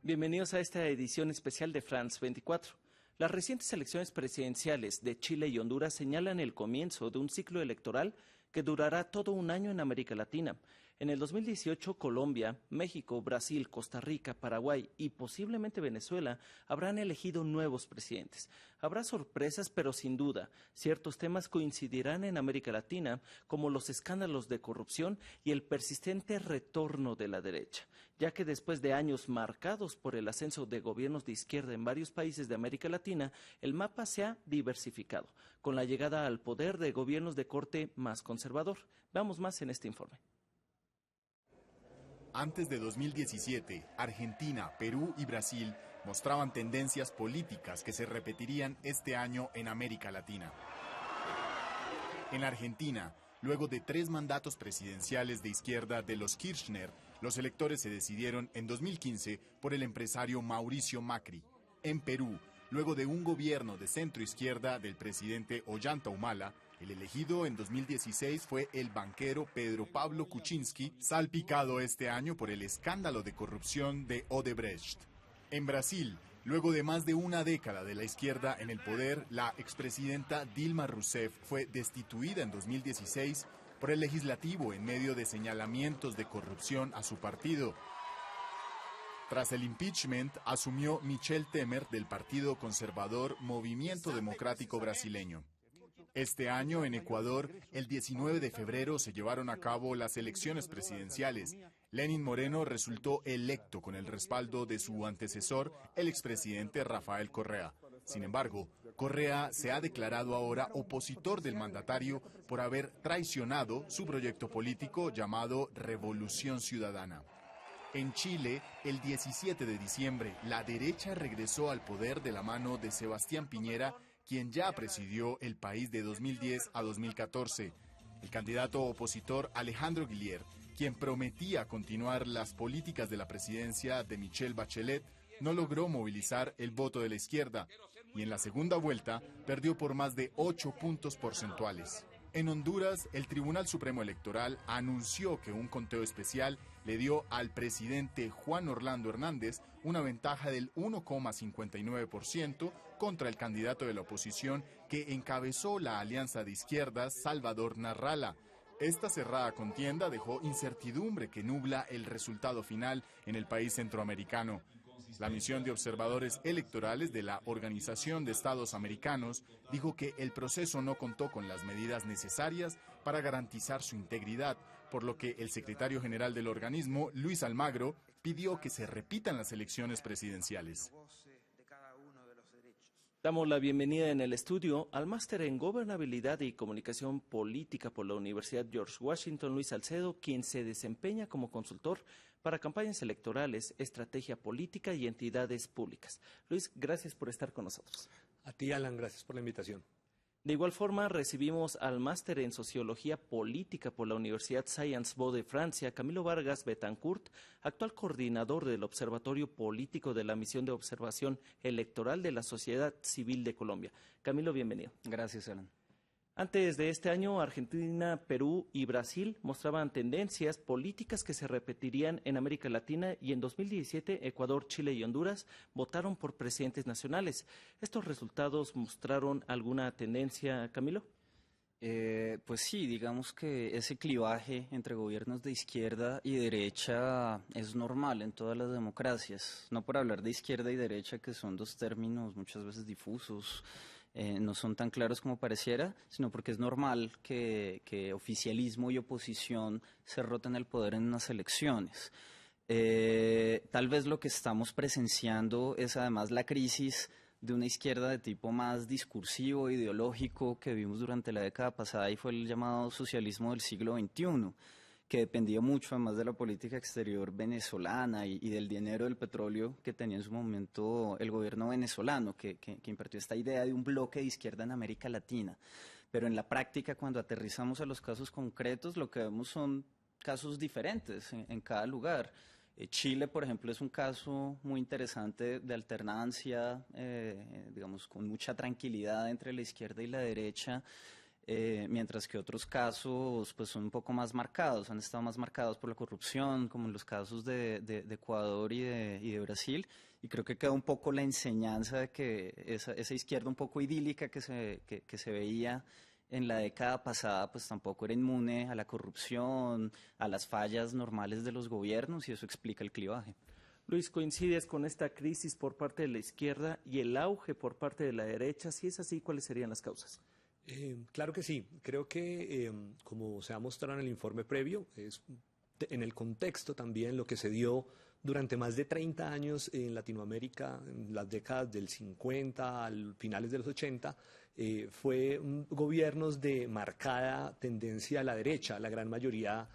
Bienvenidos a esta edición especial de France 24. Las recientes elecciones presidenciales de Chile y Honduras señalan el comienzo de un ciclo electoral que durará todo un año en América Latina. En el 2018, Colombia, México, Brasil, Costa Rica, Paraguay y posiblemente Venezuela habrán elegido nuevos presidentes. Habrá sorpresas, pero sin duda, ciertos temas coincidirán en América Latina, como los escándalos de corrupción y el persistente retorno de la derecha, ya que después de años marcados por el ascenso de gobiernos de izquierda en varios países de América Latina, el mapa se ha diversificado, con la llegada al poder de gobiernos de corte más conservador. Veamos más en este informe. Antes de 2017, Argentina, Perú y Brasil mostraban tendencias políticas que se repetirían este año en América Latina. En Argentina, luego de 3 mandatos presidenciales de izquierda de los Kirchner, los electores se decidieron en 2015 por el empresario Mauricio Macri. En Perú, luego de un gobierno de centro-izquierda del presidente Ollanta Humala, el elegido en 2016 fue el banquero Pedro Pablo Kuczynski, salpicado este año por el escándalo de corrupción de Odebrecht. En Brasil, luego de más de una década de la izquierda en el poder, la expresidenta Dilma Rousseff fue destituida en 2016 por el legislativo en medio de señalamientos de corrupción a su partido. Tras el impeachment, asumió Michel Temer del partido conservador Movimiento Democrático Brasileño. Este año, en Ecuador, el 19 de febrero se llevaron a cabo las elecciones presidenciales. Lenín Moreno resultó electo con el respaldo de su antecesor, el expresidente Rafael Correa. Sin embargo, Correa se ha declarado ahora opositor del mandatario por haber traicionado su proyecto político llamado Revolución Ciudadana. En Chile, el 17 de diciembre, la derecha regresó al poder de la mano de Sebastián Piñera, quien ya presidió el país de 2010 a 2014. El candidato opositor Alejandro Guillier, quien prometía continuar las políticas de la presidencia de Michelle Bachelet, no logró movilizar el voto de la izquierda y en la segunda vuelta perdió por más de 8 puntos porcentuales. En Honduras, el Tribunal Supremo Electoral anunció que un conteo especial le dio al presidente Juan Orlando Hernández una ventaja del 1,59% contra el candidato de la oposición que encabezó la alianza de izquierdas, Salvador Narrala. Esta cerrada contienda dejó incertidumbre que nubla el resultado final en el país centroamericano. La misión de observadores electorales de la Organización de Estados Americanos dijo que el proceso no contó con las medidas necesarias para garantizar su integridad, por lo que el secretario general del organismo, Luis Almagro, pidió que se repitan las elecciones presidenciales. Damos la bienvenida en el estudio al máster en Gobernabilidad y Comunicación Política por la Universidad George Washington, Luis Salcedo, quien se desempeña como consultor para campañas electorales, estrategia política y entidades públicas. Luis, gracias por estar con nosotros. A ti, Alan, gracias por la invitación. De igual forma, recibimos al máster en Sociología Política por la Universidad Sciences Po de Francia, Camilo Vargas Betancourt, actual coordinador del Observatorio Político de la Misión de Observación Electoral de la Sociedad Civil de Colombia. Camilo, bienvenido. Gracias, Alan. Antes de este año, Argentina, Perú y Brasil mostraban tendencias políticas que se repetirían en América Latina y en 2017 Ecuador, Chile y Honduras votaron por presidentes nacionales. ¿Estos resultados mostraron alguna tendencia, Camilo? Pues sí, digamos que ese clivaje entre gobiernos de izquierda y derecha es normal en todas las democracias. No por hablar de izquierda y derecha, que son dos términos muchas veces difusos, no son tan claros como pareciera, sino porque es normal que oficialismo y oposición se roten el poder en unas elecciones. Tal vez lo que estamos presenciando es además la crisis de una izquierda de tipo más discursivo, ideológico, que vimos durante la década pasada y fue el llamado socialismo del siglo XXI, que dependía mucho además de la política exterior venezolana y del dinero del petróleo que tenía en su momento el gobierno venezolano, que impartió esta idea de un bloque de izquierda en América Latina. Pero en la práctica, cuando aterrizamos a los casos concretos, lo que vemos son casos diferentes en cada lugar. Chile, por ejemplo, es un caso muy interesante de alternancia, digamos, con mucha tranquilidad entre la izquierda y la derecha. mientras que otros casos pues son un poco más marcados, han estado más marcados por la corrupción, como en los casos de Ecuador y de Brasil, y creo que queda un poco la enseñanza de que esa izquierda un poco idílica que se veía en la década pasada, pues tampoco era inmune a la corrupción, a las fallas normales de los gobiernos, y eso explica el clivaje. Luis, ¿coincides con esta crisis por parte de la izquierda y el auge por parte de la derecha? Si es así, ¿cuáles serían las causas? Claro que sí. Creo que, como se ha mostrado en el informe previo, es en el contexto también lo que se dio durante más de 30 años en Latinoamérica, en las décadas del 50 al finales de los 80, fue gobiernos de marcada tendencia a la derecha, la gran mayoría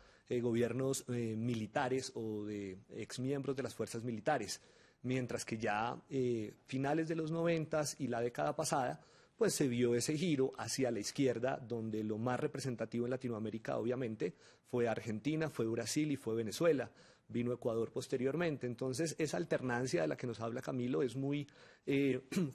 gobiernos militares o de exmiembros de las fuerzas militares, mientras que ya finales de los 90 y la década pasada, pues se vio ese giro hacia la izquierda, donde lo más representativo en Latinoamérica, obviamente, fue Argentina, fue Brasil y fue Venezuela. Vino Ecuador posteriormente. Entonces, esa alternancia de la que nos habla Camilo es muy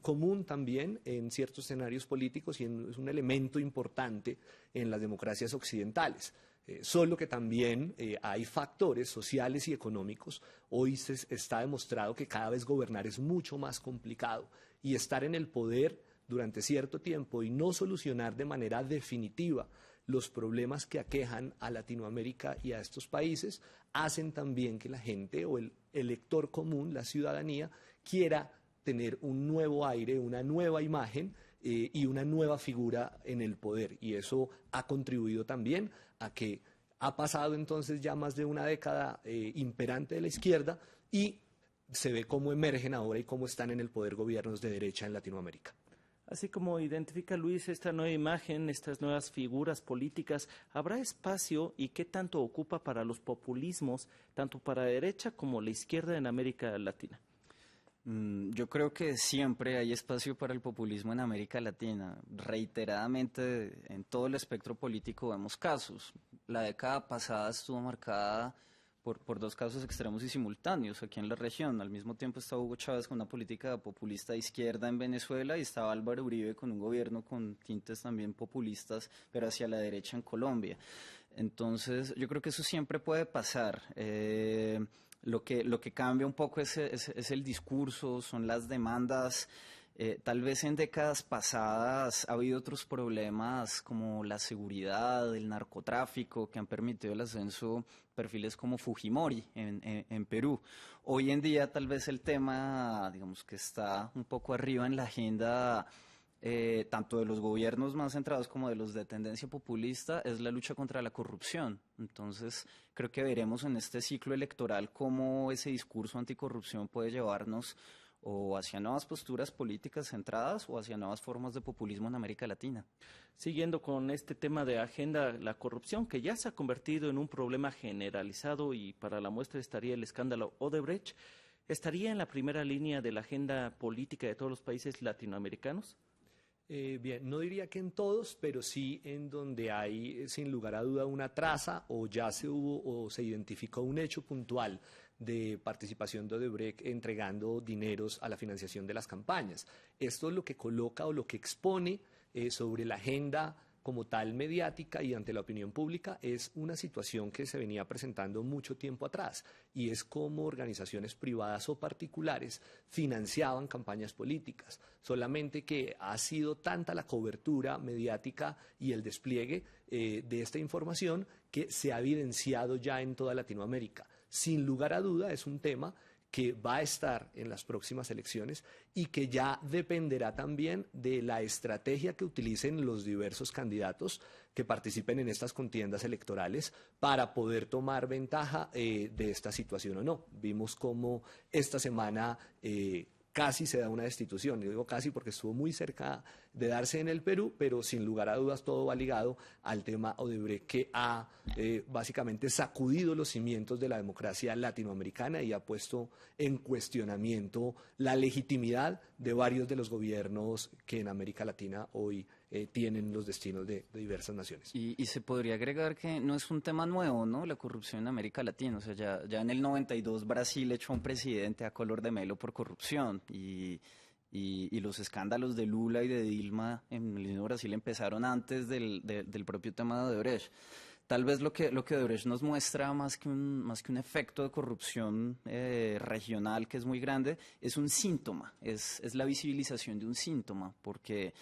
común también en ciertos escenarios políticos y es un elemento importante en las democracias occidentales. Solo que también hay factores sociales y económicos. Hoy se está demostrado que cada vez gobernar es mucho más complicado y estar en el poder durante cierto tiempo y no solucionar de manera definitiva los problemas que aquejan a Latinoamérica y a estos países, hacen también que la gente o el elector común, la ciudadanía, quiera tener un nuevo aire, una nueva imagen y una nueva figura en el poder. Y eso ha contribuido también a que ha pasado entonces ya más de una década imperante de la izquierda y se ve cómo emergen ahora y cómo están en el poder gobiernos de derecha en Latinoamérica. Así como identifica Luis esta nueva imagen, estas nuevas figuras políticas, ¿habrá espacio y qué tanto ocupa para los populismos, tanto para la derecha como la izquierda en América Latina? Yo creo que siempre hay espacio para el populismo en América Latina. Reiteradamente en todo el espectro político vemos casos. La década pasada estuvo marcada por dos casos extremos y simultáneos aquí en la región. Al mismo tiempo estaba Hugo Chávez con una política populista de izquierda en Venezuela y estaba Álvaro Uribe con un gobierno con tintes también populistas, pero hacia la derecha en Colombia. Entonces, yo creo que eso siempre puede pasar. Lo que cambia un poco es el discurso, son las demandas. Tal vez en décadas pasadas ha habido otros problemas como la seguridad, el narcotráfico, que han permitido el ascenso de perfiles como Fujimori en Perú. Hoy en día tal vez el tema, digamos, que está un poco arriba en la agenda tanto de los gobiernos más centrados como de los de tendencia populista, es la lucha contra la corrupción. Entonces, creo que veremos en este ciclo electoral cómo ese discurso anticorrupción puede llevarnos o hacia nuevas posturas políticas centradas o hacia nuevas formas de populismo en América Latina. Siguiendo con este tema de agenda, la corrupción, que ya se ha convertido en un problema generalizado y para la muestra estaría el escándalo Odebrecht, ¿estaría en la primera línea de la agenda política de todos los países latinoamericanos? Bien, no diría que en todos, pero sí en donde hay, sin lugar a duda, una traza o ya se hubo o se identificó un hecho puntual de participación de Odebrecht entregando dineros a la financiación de las campañas. Esto es lo que coloca o lo que expone sobre la agenda como tal mediática y ante la opinión pública es una situación que se venía presentando mucho tiempo atrás y es cómo organizaciones privadas o particulares financiaban campañas políticas, solamente que ha sido tanta la cobertura mediática y el despliegue de esta información que se ha evidenciado ya en toda Latinoamérica. Sin lugar a duda es un tema que va a estar en las próximas elecciones y que ya dependerá también de la estrategia que utilicen los diversos candidatos que participen en estas contiendas electorales para poder tomar ventaja de esta situación o no. Vimos cómo esta semana casi se da una destitución, yo digo casi porque estuvo muy cerca de darse en el Perú, pero sin lugar a dudas todo va ligado al tema Odebrecht que ha básicamente sacudido los cimientos de la democracia latinoamericana y ha puesto en cuestionamiento la legitimidad de varios de los gobiernos que en América Latina hoy tienen los destinos de diversas naciones. Y se podría agregar que no es un tema nuevo, ¿no? La corrupción en América Latina. O sea, ya en el 92 Brasil echó a un presidente a color de melo por corrupción Y los escándalos de Lula y de Dilma en el mismo Brasil empezaron antes del propio tema de Odebrecht. Tal vez lo que Odebrecht nos muestra más que un efecto de corrupción regional que es muy grande, es un síntoma, es la visibilización de un síntoma, porque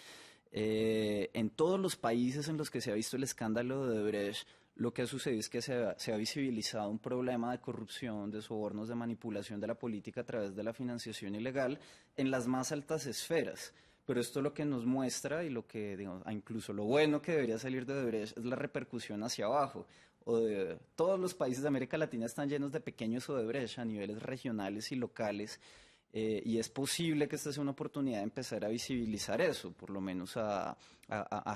en todos los países en los que se ha visto el escándalo de Odebrecht, lo que ha sucedido es que se ha visibilizado un problema de corrupción, de sobornos, de manipulación de la política a través de la financiación ilegal en las más altas esferas. Pero esto lo que nos muestra y lo que, digamos, incluso lo bueno que debería salir de Odebrecht es la repercusión hacia abajo. Todos los países de América Latina están llenos de pequeños Odebrecht a niveles regionales y locales, y es posible que esta sea una oportunidad de empezar a visibilizar eso, por lo menos a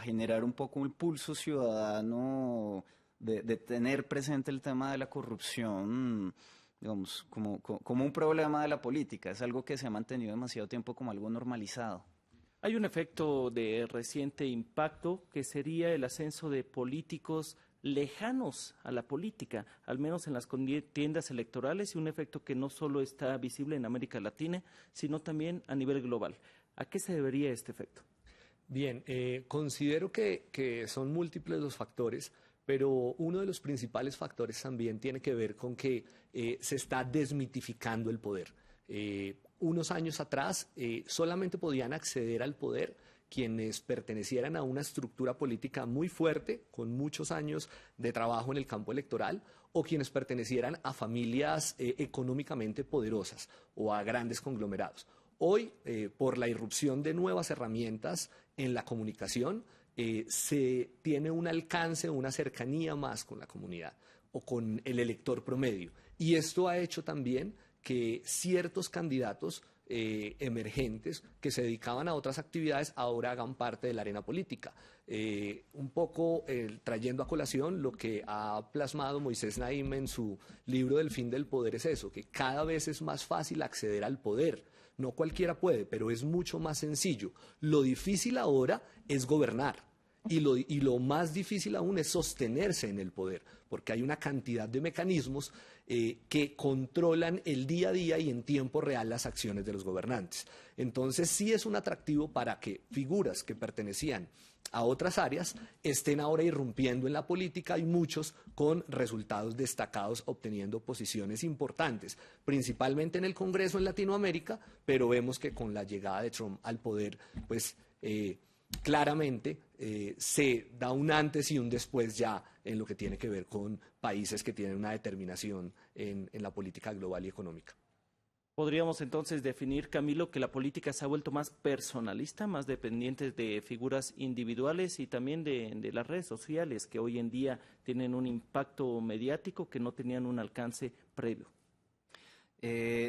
generar un poco un pulso ciudadano de tener presente el tema de la corrupción, digamos, como un problema de la política. Es algo que se ha mantenido demasiado tiempo como algo normalizado. Hay un efecto de reciente impacto que sería el ascenso de políticos lejanos a la política, al menos en las contiendas electorales, y un efecto que no solo está visible en América Latina, sino también a nivel global. ¿A qué se debería este efecto? Bien, considero que son múltiples los factores, pero uno de los principales factores también tiene que ver con que se está desmitificando el poder. Unos años atrás solamente podían acceder al poder quienes pertenecieran a una estructura política muy fuerte, con muchos años de trabajo en el campo electoral, o quienes pertenecieran a familias económicamente poderosas o a grandes conglomerados. Hoy, por la irrupción de nuevas herramientas en la comunicación, se tiene un alcance, una cercanía más con la comunidad o con el elector promedio. Y esto ha hecho también que ciertos candidatos emergentes que se dedicaban a otras actividades ahora hagan parte de la arena política. Un poco trayendo a colación lo que ha plasmado Moisés Naim en su libro del fin del poder es eso, que cada vez es más fácil acceder al poder. No cualquiera puede, pero es mucho más sencillo. Lo difícil ahora es gobernar. Y lo más difícil aún es sostenerse en el poder, porque hay una cantidad de mecanismos que controlan el día a día y en tiempo real las acciones de los gobernantes. Entonces sí es un atractivo para que figuras que pertenecían a otras áreas estén ahora irrumpiendo en la política, y muchos con resultados destacados obteniendo posiciones importantes, principalmente en el Congreso en Latinoamérica, pero vemos que con la llegada de Trump al poder, pues claramente se da un antes y un después ya en lo que tiene que ver con países que tienen una determinación en la política global y económica. Podríamos entonces definir, Camilo, que la política se ha vuelto más personalista, más dependiente de figuras individuales y también de las redes sociales, que hoy en día tienen un impacto mediático que no tenían un alcance previo.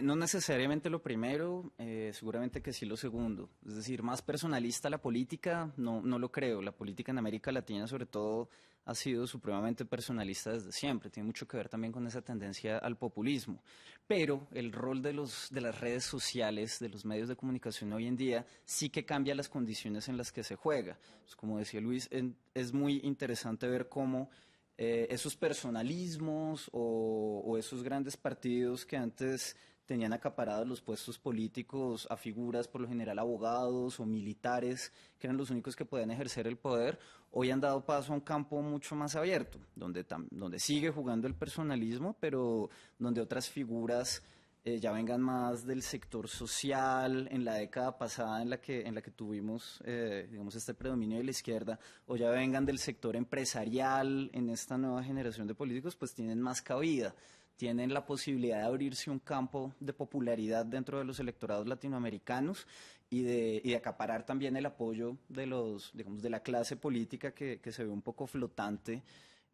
No necesariamente lo primero, seguramente que sí lo segundo. Es decir, más personalista la política, no lo creo. La política en América Latina, sobre todo, ha sido supremamente personalista desde siempre. Tiene mucho que ver también con esa tendencia al populismo. Pero el rol de las redes sociales, de los medios de comunicación hoy en día, sí que cambia las condiciones en las que se juega. Pues, como decía Luis, es muy interesante ver cómo esos personalismos o esos grandes partidos que antes tenían acaparados los puestos políticos a figuras, por lo general abogados o militares, que eran los únicos que podían ejercer el poder, hoy han dado paso a un campo mucho más abierto, donde sigue jugando el personalismo, pero donde otras figuras ya vengan más del sector social. En la década pasada en la que tuvimos digamos este predominio de la izquierda, o ya vengan del sector empresarial en esta nueva generación de políticos, pues tienen más cabida, tienen la posibilidad de abrirse un campo de popularidad dentro de los electorados latinoamericanos y de acaparar también el apoyo de la clase política que se ve un poco flotante.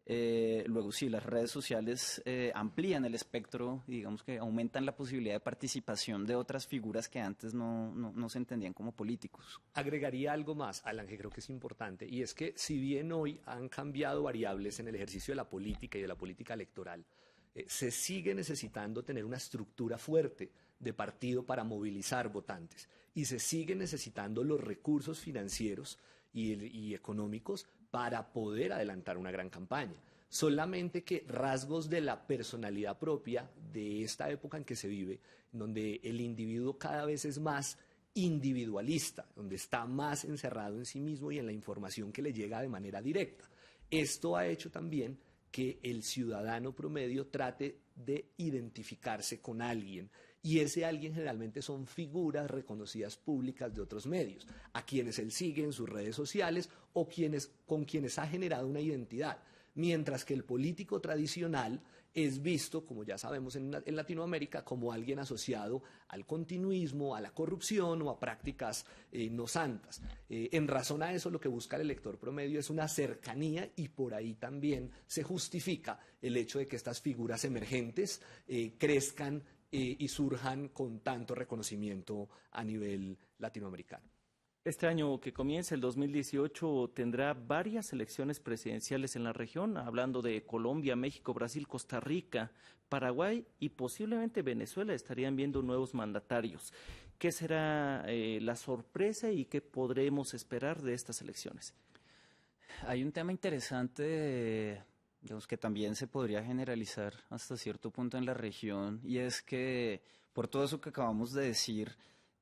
Luego sí, las redes sociales amplían el espectro y digamos que aumentan la posibilidad de participación de otras figuras que antes no se entendían como políticos. Agregaría algo más, Alan, que creo que es importante, y es que si bien hoy han cambiado variables en el ejercicio de la política y de la política electoral, se sigue necesitando tener una estructura fuerte de partido para movilizar votantes, y se sigue necesitando los recursos financieros y económicos para poder adelantar una gran campaña. Solamente que rasgos de la personalidad propia de esta época en que se vive, donde el individuo cada vez es más individualista, donde está más encerrado en sí mismo y en la información que le llega de manera directa. Esto ha hecho también que el ciudadano promedio trate de identificarse con alguien, y ese alguien generalmente son figuras reconocidas públicas de otros medios, a quienes él sigue en sus redes sociales o con quienes ha generado una identidad, mientras que el político tradicional es visto, como ya sabemos en Latinoamérica, como alguien asociado al continuismo, a la corrupción o a prácticas no santas. En razón a eso, lo que busca el elector promedio es una cercanía, y por ahí también se justifica el hecho de que estas figuras emergentes crezcan y surjan con tanto reconocimiento a nivel latinoamericano. Este año que comienza, el 2018, tendrá varias elecciones presidenciales en la región, hablando de Colombia, México, Brasil, Costa Rica, Paraguay y posiblemente Venezuela estarían viendo nuevos mandatarios. ¿Qué será la sorpresa y qué podremos esperar de estas elecciones? Hay un tema interesante, digamos, que también se podría generalizar hasta cierto punto en la región, y es que por todo eso que acabamos de decir,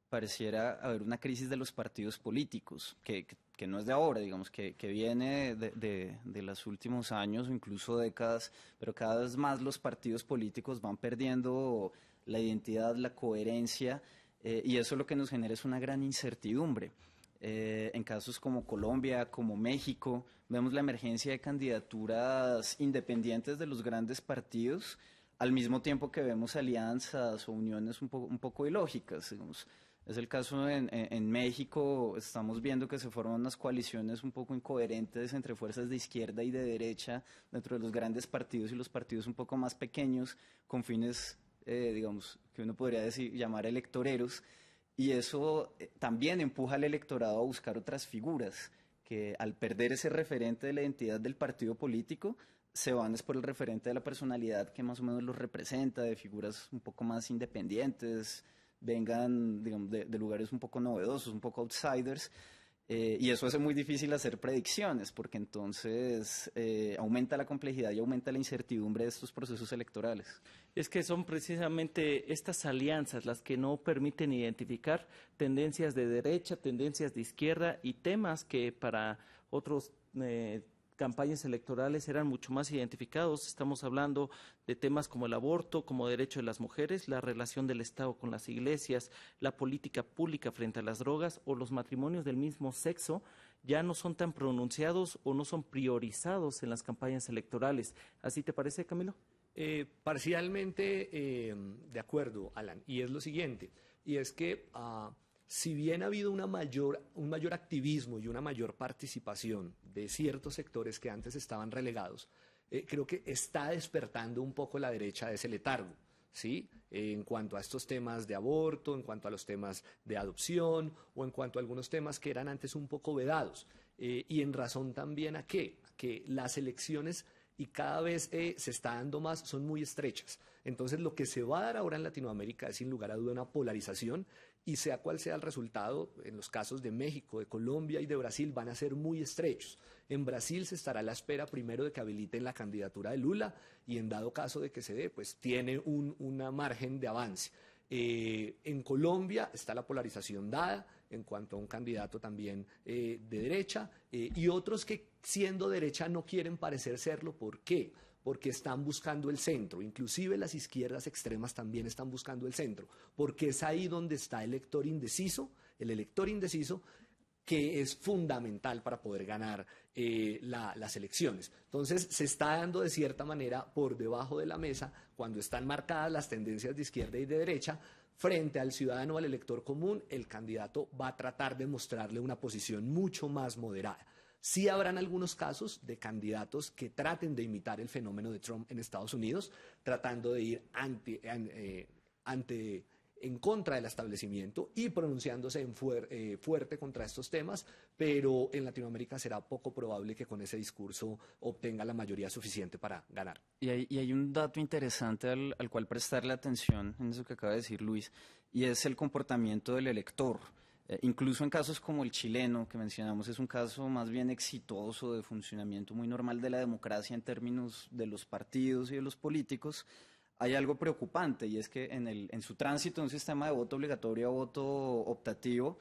pareciera haber una crisis de los partidos políticos, que no es de ahora, digamos, que viene de los últimos años o incluso décadas, pero cada vez más los partidos políticos van perdiendo la identidad, la coherencia, y eso lo que nos genera es una gran incertidumbre. En casos como Colombia, como México, vemos la emergencia de candidaturas independientes de los grandes partidos, al mismo tiempo que vemos alianzas o uniones un poco ilógicas, digamos. Es el caso en México, estamos viendo que se forman unas coaliciones un poco incoherentes entre fuerzas de izquierda y de derecha dentro de los grandes partidos y los partidos un poco más pequeños, con fines, digamos, que uno podría llamar electoreros, y eso también empuja al electorado a buscar otras figuras, que al perder ese referente de la identidad del partido político, se van es por el referente de la personalidad que más o menos los representa, de figuras un poco más independientes, vengan, digamos, de lugares un poco novedosos, un poco outsiders, y eso hace muy difícil hacer predicciones, porque entonces aumenta la complejidad y aumenta la incertidumbre de estos procesos electorales. Es que son precisamente estas alianzas las que no permiten identificar tendencias de derecha, tendencias de izquierda y temas que para otros campañas electorales eran mucho más identificados. Estamos hablando de temas como el aborto, como derecho de las mujeres, la relación del Estado con las iglesias, la política pública frente a las drogas o los matrimonios del mismo sexo. Ya no son tan pronunciados o no son priorizados en las campañas electorales. ¿Así te parece, Camilo? Parcialmente de acuerdo, Alan, y es lo siguiente, y es que si bien ha habido un mayor activismo y una mayor participación de ciertos sectores que antes estaban relegados, creo que está despertando un poco la derecha de ese letargo, ¿sí? En cuanto a estos temas de aborto, en cuanto a los temas de adopción o en cuanto a algunos temas que eran antes un poco vedados. Y en razón también a que las elecciones, y cada vez se está dando más, son muy estrechas. Entonces lo que se va a dar ahora en Latinoamérica es sin lugar a duda una polarización, y sea cual sea el resultado, en los casos de México, de Colombia y de Brasil van a ser muy estrechos. En Brasil se estará a la espera primero de que habiliten la candidatura de Lula, y en dado caso de que se dé, pues tiene una margen de avance. En Colombia está la polarización dada en cuanto a un candidato también de derecha, y otros que siendo derecha no quieren parecer serlo. ¿Por qué? Porque están buscando el centro, inclusive las izquierdas extremas también están buscando el centro, porque es ahí donde está el elector indeciso, que es fundamental para poder ganar las elecciones. Entonces se está dando de cierta manera por debajo de la mesa, cuando están marcadas las tendencias de izquierda y de derecha, frente al ciudadano, al elector común, el candidato va a tratar de mostrarle una posición mucho más moderada. Sí habrán algunos casos de candidatos que traten de imitar el fenómeno de Trump en Estados Unidos, tratando de ir en contra del establecimiento y pronunciándose fuerte contra estos temas, pero en Latinoamérica será poco probable que con ese discurso obtenga la mayoría suficiente para ganar. Y hay un dato interesante al cual prestarle atención en eso que acaba de decir Luis, y es el comportamiento del elector. Incluso en casos como el chileno que mencionamos, es un caso más bien exitoso de funcionamiento muy normal de la democracia en términos de los partidos y de los políticos. hay algo preocupante y es que en su tránsito de un sistema de voto obligatorio a voto optativo,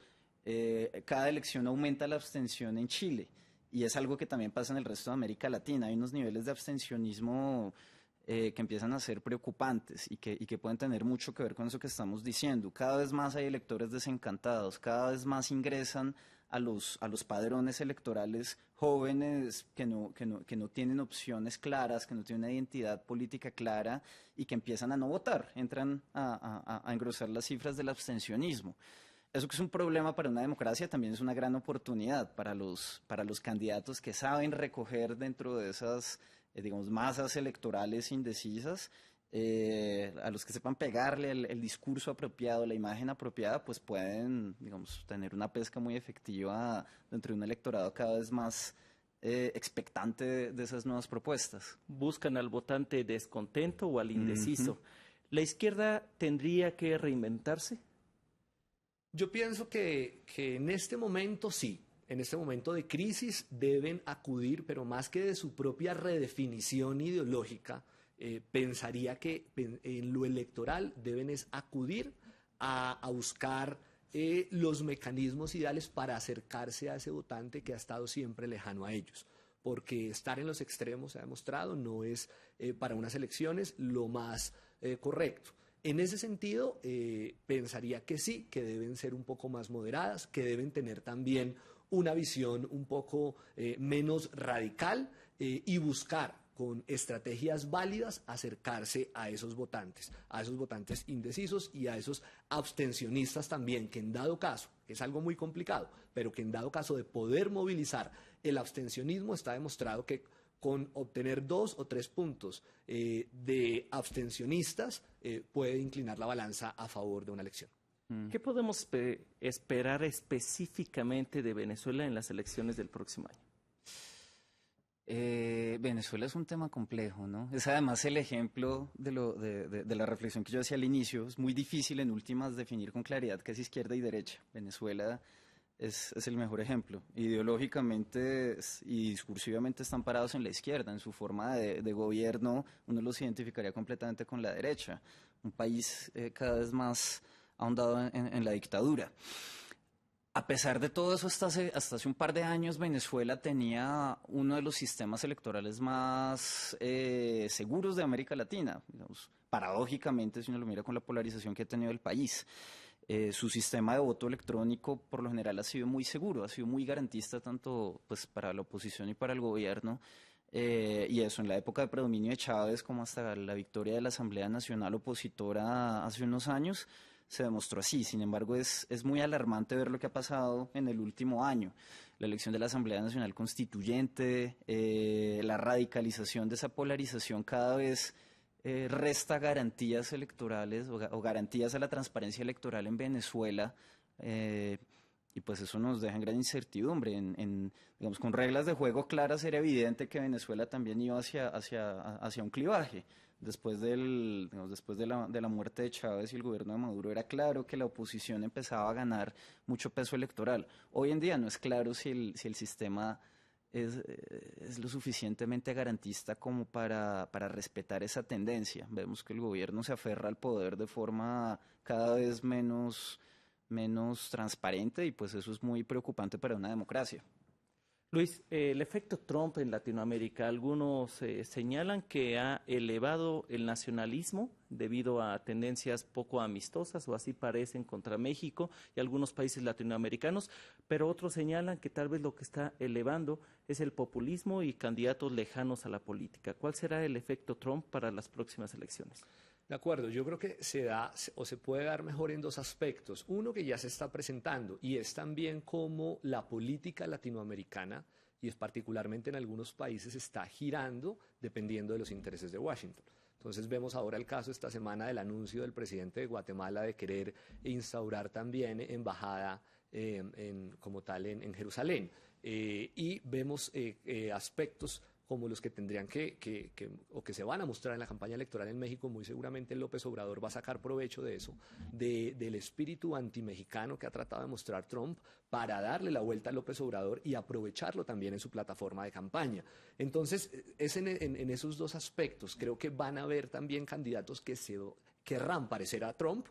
cada elección aumenta la abstención en Chile y es algo que también pasa en el resto de América Latina. Hay unos niveles de abstencionismo que empiezan a ser preocupantes y que pueden tener mucho que ver con eso que estamos diciendo. Cada vez más hay electores desencantados, cada vez más ingresan a los padrones electorales jóvenes que no tienen opciones claras, que no tienen una identidad política clara y que empiezan a no votar, entran a engrosar las cifras del abstencionismo. Eso que es un problema para una democracia también es una gran oportunidad para los candidatos que saben recoger dentro de esas, digamos, masas electorales indecisas. A los que sepan pegarle el discurso apropiado, la imagen apropiada, pues pueden, digamos, tener una pesca muy efectiva dentro de un electorado cada vez más expectante de esas nuevas propuestas. Buscan al votante descontento o al indeciso. ¿La izquierda tendría que reinventarse? Yo pienso que en este momento sí. En este momento de crisis deben acudir, pero más que de su propia redefinición ideológica, pensaría que en lo electoral deben es acudir a buscar los mecanismos ideales para acercarse a ese votante que ha estado siempre lejano a ellos. Porque estar en los extremos, se ha demostrado, no es para unas elecciones lo más correcto. En ese sentido, pensaría que sí, que deben ser un poco más moderadas, que deben tener también una visión un poco menos radical y buscar con estrategias válidas acercarse a esos votantes indecisos y a esos abstencionistas también, que en dado caso, que es algo muy complicado, pero que en dado caso de poder movilizar el abstencionismo, está demostrado que con obtener 2 o 3 puntos de abstencionistas puede inclinar la balanza a favor de una elección. ¿Qué podemos esperar específicamente de Venezuela en las elecciones del próximo año? Venezuela es un tema complejo, ¿no? Es además el ejemplo de la reflexión que yo hacía al inicio. Es muy difícil en últimas definir con claridad qué es izquierda y derecha. Venezuela es el mejor ejemplo. Ideológicamente y discursivamente están parados en la izquierda. En su forma de gobierno uno los identificaría completamente con la derecha. Un país cada vez más ahondado en la dictadura. A pesar de todo eso, hasta hace un par de años Venezuela tenía uno de los sistemas electorales más seguros de América Latina, digamos, paradójicamente si uno lo mira con la polarización que ha tenido el país. Su sistema de voto electrónico por lo general ha sido muy seguro, ha sido muy garantista tanto pues, para la oposición y para el gobierno. Y eso en la época de predominio de Chávez como hasta la victoria de la Asamblea Nacional Opositora hace unos años, se demostró así. Sin embargo, es muy alarmante ver lo que ha pasado en el último año. La elección de la Asamblea Nacional Constituyente, la radicalización de esa polarización cada vez resta garantías electorales o garantías a la transparencia electoral en Venezuela. Y pues eso nos deja en gran incertidumbre. Digamos, con reglas de juego claras era evidente que Venezuela también iba hacia un clivaje. Después de la muerte de Chávez y el gobierno de Maduro, era claro que la oposición empezaba a ganar mucho peso electoral. Hoy en día no es claro si el sistema es lo suficientemente garantista como para respetar esa tendencia. Vemos que el gobierno se aferra al poder de forma cada vez menos transparente y pues eso es muy preocupante para una democracia. Luis, el efecto Trump en Latinoamérica, algunos señalan que ha elevado el nacionalismo debido a tendencias poco amistosas, o así parecen, contra México y algunos países latinoamericanos, pero otros señalan que tal vez lo que está elevando es el populismo y candidatos lejanos a la política. ¿Cuál será el efecto Trump para las próximas elecciones? De acuerdo, yo creo que se da o se puede dar mejor en 2 aspectos. Uno que ya se está presentando y es también cómo la política latinoamericana, y es particularmente en algunos países, está girando dependiendo de los intereses de Washington. Entonces vemos ahora el caso esta semana del anuncio del presidente de Guatemala de querer instaurar también embajada como tal en Jerusalén. Y vemos aspectos como los que tendrían o que se van a mostrar en la campaña electoral en México. Muy seguramente López Obrador va a sacar provecho de eso, del espíritu antimexicano que ha tratado de mostrar Trump, para darle la vuelta a López Obrador y aprovecharlo también en su plataforma de campaña. Entonces, es en esos dos aspectos. Creo que van a haber también candidatos que querrán parecer a Trump,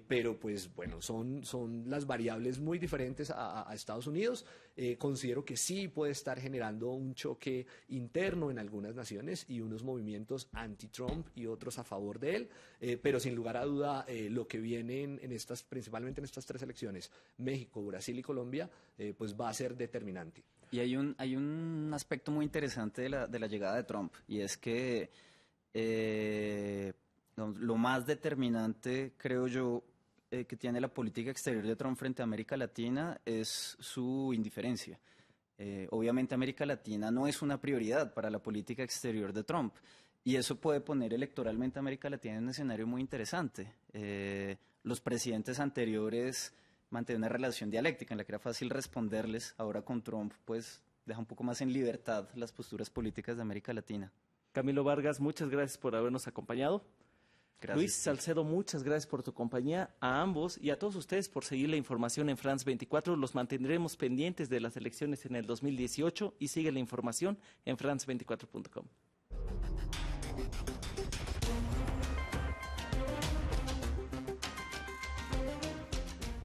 pero pues bueno, son las variables muy diferentes a Estados Unidos. Considero que sí puede estar generando un choque interno en algunas naciones y unos movimientos anti-Trump y otros a favor de él, pero sin lugar a duda lo que viene principalmente en estas tres elecciones, México, Brasil y Colombia, pues va a ser determinante. Y hay un aspecto muy interesante de la llegada de Trump, y es que lo más determinante, creo yo, que tiene la política exterior de Trump frente a América Latina es su indiferencia. Obviamente América Latina no es una prioridad para la política exterior de Trump, y eso puede poner electoralmente a América Latina en un escenario muy interesante. Los presidentes anteriores mantenían una relación dialéctica en la que era fácil responderles. Ahora con Trump pues deja un poco más en libertad las posturas políticas de América Latina. Camilo Vargas, muchas gracias por habernos acompañado. Gracias. Luis Salcedo, muchas gracias por tu compañía, a ambos y a todos ustedes por seguir la información en France 24. Los mantendremos pendientes de las elecciones en el 2018 y sigue la información en france24.com.